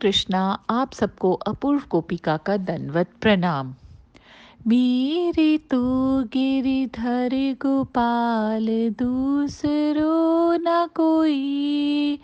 कृष्णा, आप सबको अपूर्व गोपिका का दंडवत प्रणाम। मेरे तो गिरिधर गोपाल, दूसरो न कोई।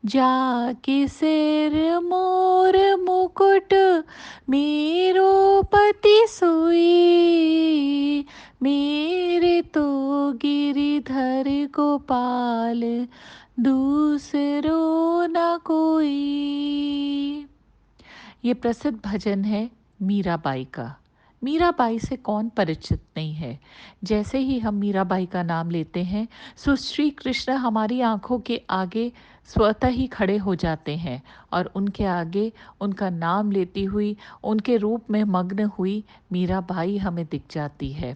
जाके सिर मोर मुकुट, मेरो पति सोई। मेरे तो गिरिधर गोपाल, दूसरो न कोई। ये प्रसिद्ध भजन है मीराबाई का। मीराबाई से कौन परिचित नहीं है। जैसे ही हम मीराबाई का नाम लेते हैं, सो श्री कृष्ण हमारी आंखों के आगे स्वतः ही खड़े हो जाते हैं और उनके आगे उनका नाम लेती हुई, उनके रूप में मग्न हुई मीराबाई हमें दिख जाती है।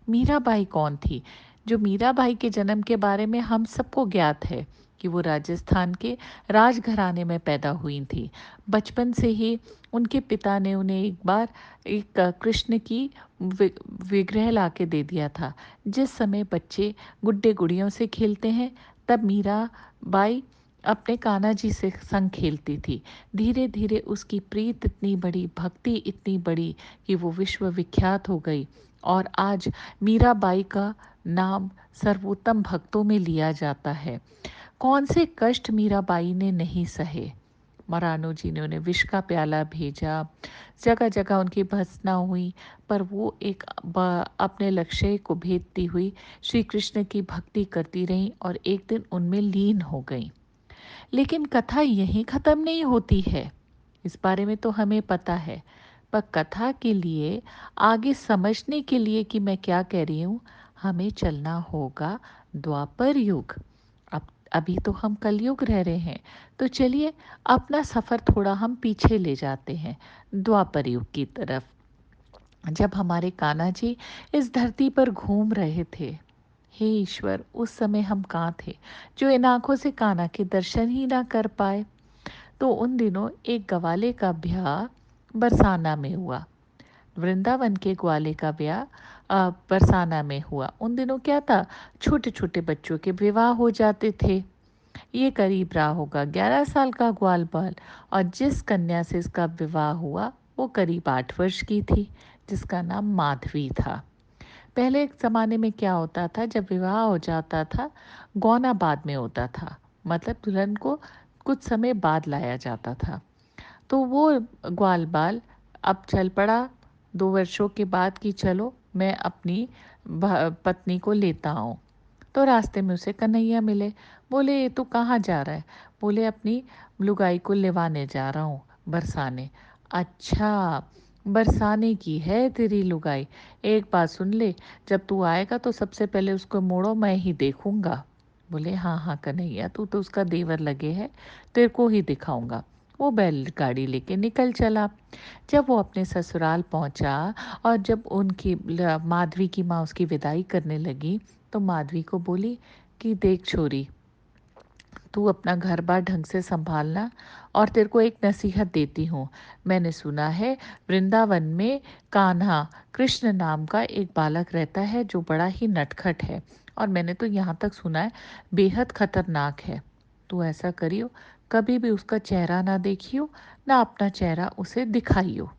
मीराबाई कौन थी? जो मीराबाई के जन्म के बारे में हम सबको ज्ञात है कि वो राजस्थान के राजघराने में पैदा हुई थी। बचपन से ही उनके पिता ने उन्हें एक बार एक कृष्ण की विग्रह ला के दे दिया था। जिस समय बच्चे गुड्डे गुड़ियों से खेलते हैं, तब मीराबाई अपने कान्हा जी से संग खेलती थी। धीरे धीरे उसकी प्रीत इतनी बड़ी, भक्ति इतनी बड़ी कि वो विश्व विख्यात हो गई और आज मीराबाई का नाम सर्वोत्तम भक्तों में लिया जाता है। कौन से कष्ट मीराबाई ने नहीं सहे। मरानो जी ने उन्हें विष का प्याला भेजा, जगह जगह उनकी भर्त्सना हुई, पर वो अपने लक्ष्य को भेदती हुई श्री कृष्ण की भक्ति करती रहीं और एक दिन उनमें लीन हो गईं। लेकिन कथा यहीं ख़त्म नहीं होती है, इस बारे में तो हमें पता है। पर कथा के लिए, आगे समझने के लिए कि मैं क्या कह रही हूँ, हमें चलना होगा द्वापर युग। अब अभी तो हम कलयुग रह रहे हैं, तो चलिए अपना सफ़र थोड़ा हम पीछे ले जाते हैं, द्वापर युग की तरफ। जब हमारे कान्हा जी इस धरती पर घूम रहे थे, हे ईश्वर, उस समय हम कहाँ थे जो इन आँखों से कान्हा के दर्शन ही ना कर पाए। तो उन दिनों एक ग्वाले का ब्याह बरसाना में हुआ। वृंदावन के ग्वाले का ब्याह बरसाना में हुआ। उन दिनों क्या था, छोटे छोटे बच्चों के विवाह हो जाते थे। ये करीब रहा होगा 11 साल का ग्वाल बाल, और जिस कन्या से इसका विवाह हुआ वो करीब 8 वर्ष की थी, जिसका नाम माधवी था। पहले एक ज़माने में क्या होता था, जब विवाह हो जाता था, गौना बाद में होता था, मतलब दुल्हन को कुछ समय बाद लाया जाता था। तो वो ग्वाल बाल अब चल पड़ा 2 वर्षों के बाद कि चलो मैं अपनी पत्नी को लेता हूँ। तो रास्ते में उसे कन्हैया मिले। बोले, ये तू कहाँ जा रहा है? बोले, अपनी लुगाई को लेवाने जा रहा हूँ बरसाने। अच्छा, बरसाने की है तेरी लुगाई? एक बात सुन ले, जब तू आएगा तो सबसे पहले उसको मोड़ो मैं ही देखूंगा। बोले, हाँ हाँ कन्हैया, तू तो उसका देवर लगे है, तेरे को ही दिखाऊंगा। वो बैलगाड़ी लेके निकल चला। जब वो अपने ससुराल पहुंचा और जब उनकी माधवी की माँ उसकी विदाई करने लगी, तो माधवी को बोली कि देख छोरी, तू अपना घर बार ढंग से संभालना, और तेरे को एक नसीहत देती हूँ। मैंने सुना है वृंदावन में कान्हा कृष्ण नाम का एक बालक रहता है जो बड़ा ही नटखट है, और मैंने तो यहाँ तक सुना है बेहद खतरनाक है। तू ऐसा करियो, कभी भी उसका चेहरा ना देखियो, ना अपना चेहरा उसे दिखाइयो।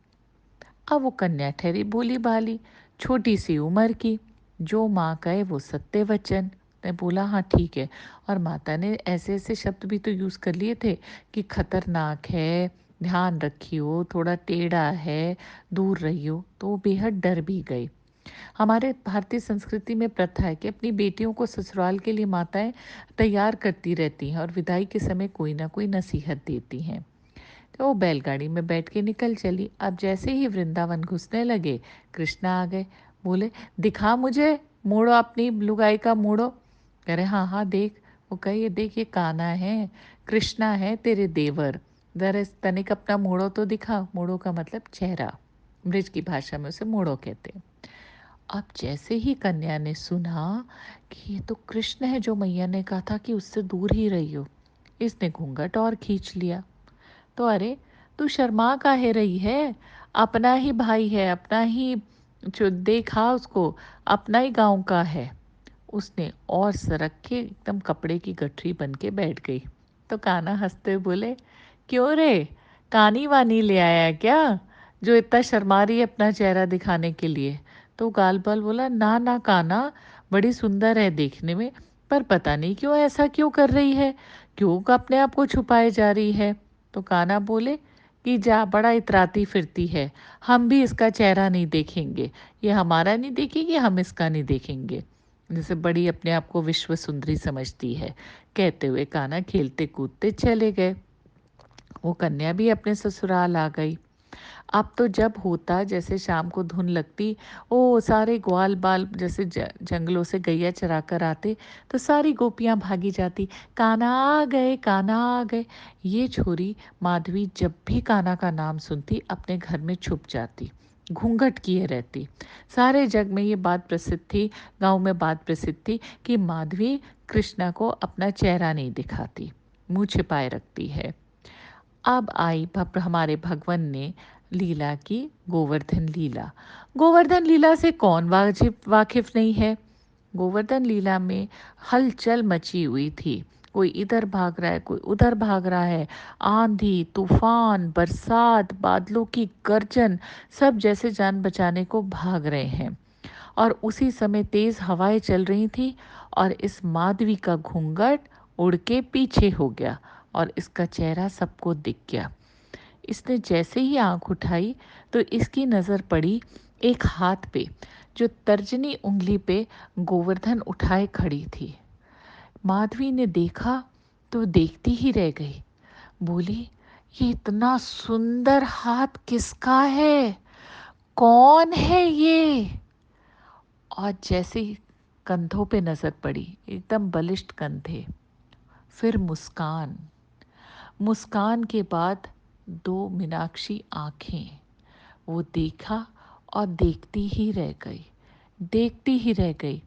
अब वो कन्या ठहरी भोली भाली, छोटी सी उम्र की, जो माँ कहे वो सत्य वचन। ने बोला, हाँ ठीक है। और माता ने ऐसे ऐसे शब्द भी तो यूज़ कर लिए थे कि खतरनाक है, ध्यान रखियो, थोड़ा टेढ़ा है, दूर रहियो। तो वो बेहद डर भी गई। हमारे भारतीय संस्कृति में प्रथा है कि अपनी बेटियों को ससुराल के लिए माताएं तैयार करती रहती हैं और विदाई के समय कोई ना कोई नसीहत देती हैं। तो वो बैलगाड़ी में बैठ के निकल चली। अब जैसे ही वृंदावन घुसने लगे, कृष्णा आ गए। बोले, दिखा मुझे, मोड़ो अपनी लुगाई का मोड़ो। कह रहे, हाँ हाँ देख। वो कहे, ये देख, ये कान्हा है, कृष्णा है तेरे देवर, जरा तनिक अपना मोड़ो तो दिखा। मोड़ो का मतलब चेहरा, ब्रिज की भाषा में उसे मोड़ो कहते हैं। अब जैसे ही कन्या ने सुना कि ये तो कृष्ण है जो मैया ने कहा था कि उससे दूर ही रहियो, इसने घूंघट और खींच लिया। तो अरे, तू शर्मा काहे रही है? अपना ही भाई है, अपना ही, जो देखा उसको, अपना ही गांव का है। उसने और सरक के एकदम कपड़े की गठरी बन के बैठ गई। तो कान्हा हंसते हुए बोले, क्यों रे, कानी वानी ले आया क्या, जो इतना शर्मा रही है अपना चेहरा दिखाने के लिए। तो गालपाल बोला, ना ना काना, बड़ी सुंदर है देखने में, पर पता नहीं क्यों ऐसा क्यों कर रही है, क्यों अपने आप को छुपाए जा रही है। तो काना बोले कि जा, बड़ा इतराती फिरती है, हम भी इसका चेहरा नहीं देखेंगे, ये हमारा नहीं देखेगी, हम इसका नहीं देखेंगे, जैसे बड़ी अपने आप को विश्व सुंदरी समझती है। कहते हुए काना खेलते कूदते चले गए। वो कन्या भी अपने ससुराल आ गई। अब तो जब होता, जैसे शाम को धुन लगती, ओ सारे ग्वाल बाल जैसे जंगलों से गैया चरा कर आते, तो सारी गोपियां भागी जाती, काना आ गए, काना आ गए। ये छोरी माधवी जब भी काना का नाम सुनती अपने घर में छुप जाती, घूंघट किए रहती। सारे जग में ये बात प्रसिद्ध थी, गांव में बात प्रसिद्ध थी कि माधवी कृष्णा को अपना चेहरा नहीं दिखाती, मुंह छिपाए रखती है। अब आई हमारे भगवान ने लीला की, गोवर्धन लीला। गोवर्धन लीला से कौन वाकिफ नहीं है। गोवर्धन लीला में हलचल मची हुई थी, कोई इधर भाग रहा है, कोई उधर भाग रहा है, आंधी तूफान बरसात बादलों की गर्जन, सब जैसे जान बचाने को भाग रहे हैं। और उसी समय तेज हवाएं चल रही थी, और इस माधवी का घूंघट उड़ के पीछे हो गया और इसका चेहरा सबको दिख गया। इसने जैसे ही आंख उठाई तो इसकी नज़र पड़ी एक हाथ पे, जो तर्जनी उंगली पे गोवर्धन उठाए खड़ी थी। माधवी ने देखा तो देखती ही रह गई, बोली, ये इतना सुंदर हाथ किसका है, कौन है ये। और जैसे ही कंधों पे नजर पड़ी, एकदम बलिष्ठ कंधे, फिर मुस्कान, मुस्कान के बाद दो मीनाक्षी आंखें, वो देखा और देखती ही रह गई, देखती ही रह गई।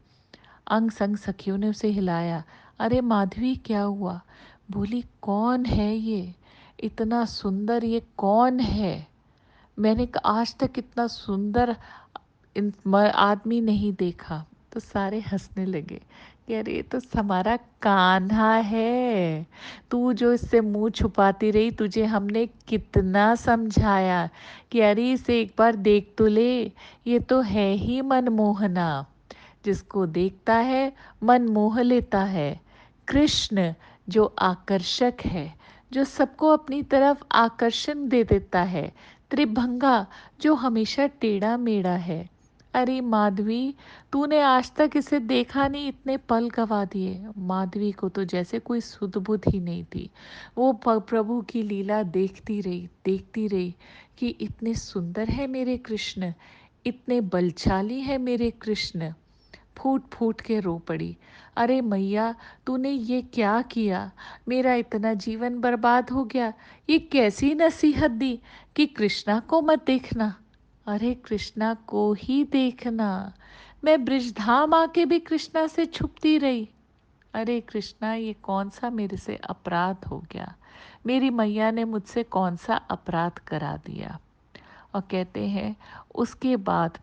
अंग संग सखियों ने उसे हिलाया, अरे माधवी क्या हुआ। बोली, कौन है ये, इतना सुंदर ये कौन है, मैंने आज तक इतना सुंदर आदमी नहीं देखा। तो सारे हंसने लगे कि अरे ये तो हमारा कान्हा है, तू जो इससे मुंह छुपाती रही, तुझे हमने कितना समझाया कि अरे इसे एक बार देख तो ले, ये तो है ही मनमोहना, जिसको देखता है मन मोह लेता है। कृष्ण जो आकर्षक है, जो सबको अपनी तरफ आकर्षण दे देता है। त्रिभंगा जो हमेशा टेढ़ा मेढ़ा है। अरे माधवी, तूने आज तक इसे देखा नहीं, इतने पल गवा दिए। माधवी को तो जैसे कोई सुध बुध ही नहीं थी, वो प्रभु की लीला देखती रही, देखती रही कि इतने सुंदर है मेरे कृष्ण, इतने बलशाली है मेरे कृष्ण। फूट फूट के रो पड़ी, अरे मैया, तूने ये क्या किया, मेरा इतना जीवन बर्बाद हो गया, ये कैसी नसीहत दी कि कृष्णा को मत देखना। अरे कृष्णा को ही देखना, मैं ब्रिजधाम आके भी कृष्णा से छुपती रही। अरे कृष्णा, ये कौन सा मेरे से अपराध हो गया, मेरी मैया ने मुझसे कौन सा अपराध करा दिया। और कहते हैं उसके बाद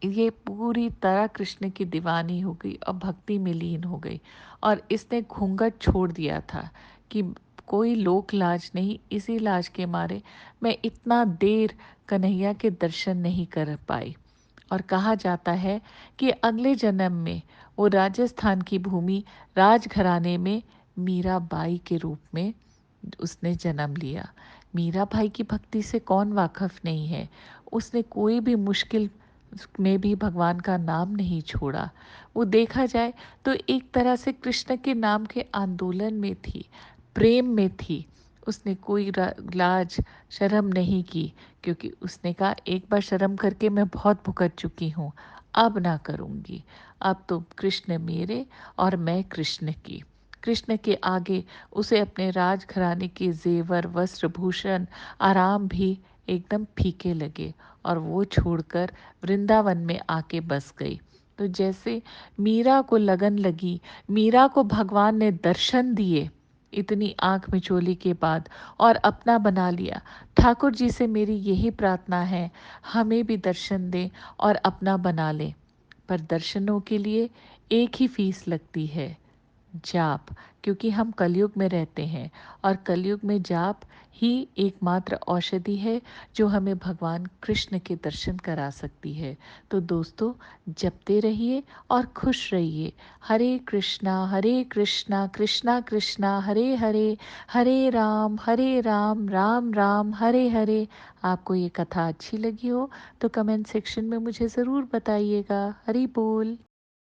ये पूरी तरह कृष्ण की दीवानी हो गई और भक्ति में लीन हो गई, और इसने घूंघट छोड़ दिया था कि कोई लोक लाज नहीं, इसी लाज के मारे मैं इतना देर कन्हैया के दर्शन नहीं कर पाई। और कहा जाता है कि अगले जन्म में वो राजस्थान की भूमि राजघराने में मीराबाई के रूप में उसने जन्म लिया। मीराबाई की भक्ति से कौन वाकिफ नहीं है, उसने कोई भी मुश्किल में भी भगवान का नाम नहीं छोड़ा। वो देखा जाए तो एक तरह से कृष्ण के नाम के आंदोलन में थी, प्रेम में थी। उसने कोई लाज शर्म नहीं की, क्योंकि उसने कहा एक बार शर्म करके मैं बहुत भुगत चुकी हूँ, अब ना करूँगी। अब तो कृष्ण मेरे और मैं कृष्ण की। कृष्ण के आगे उसे अपने राजघराने के जेवर वस्त्र भूषण आराम भी एकदम फीके लगे, और वो छोड़कर वृंदावन में आके बस गई। तो जैसे मीरा को लगन लगी, मीरा को भगवान ने दर्शन दिए इतनी आंख मिचोली के बाद और अपना बना लिया। ठाकुर जी से मेरी यही प्रार्थना है, हमें भी दर्शन दें और अपना बना लें। पर दर्शनों के लिए एक ही फीस लगती है, जाप, क्योंकि हम कलयुग में रहते हैं और कलयुग में जाप ही एकमात्र औषधि है जो हमें भगवान कृष्ण के दर्शन करा सकती है। तो दोस्तों, जपते रहिए और खुश रहिए। हरे कृष्णा कृष्णा कृष्णा हरे हरे, हरे राम राम राम हरे हरे। आपको ये कथा अच्छी लगी हो तो कमेंट सेक्शन में मुझे ज़रूर बताइएगा। हरि बोल।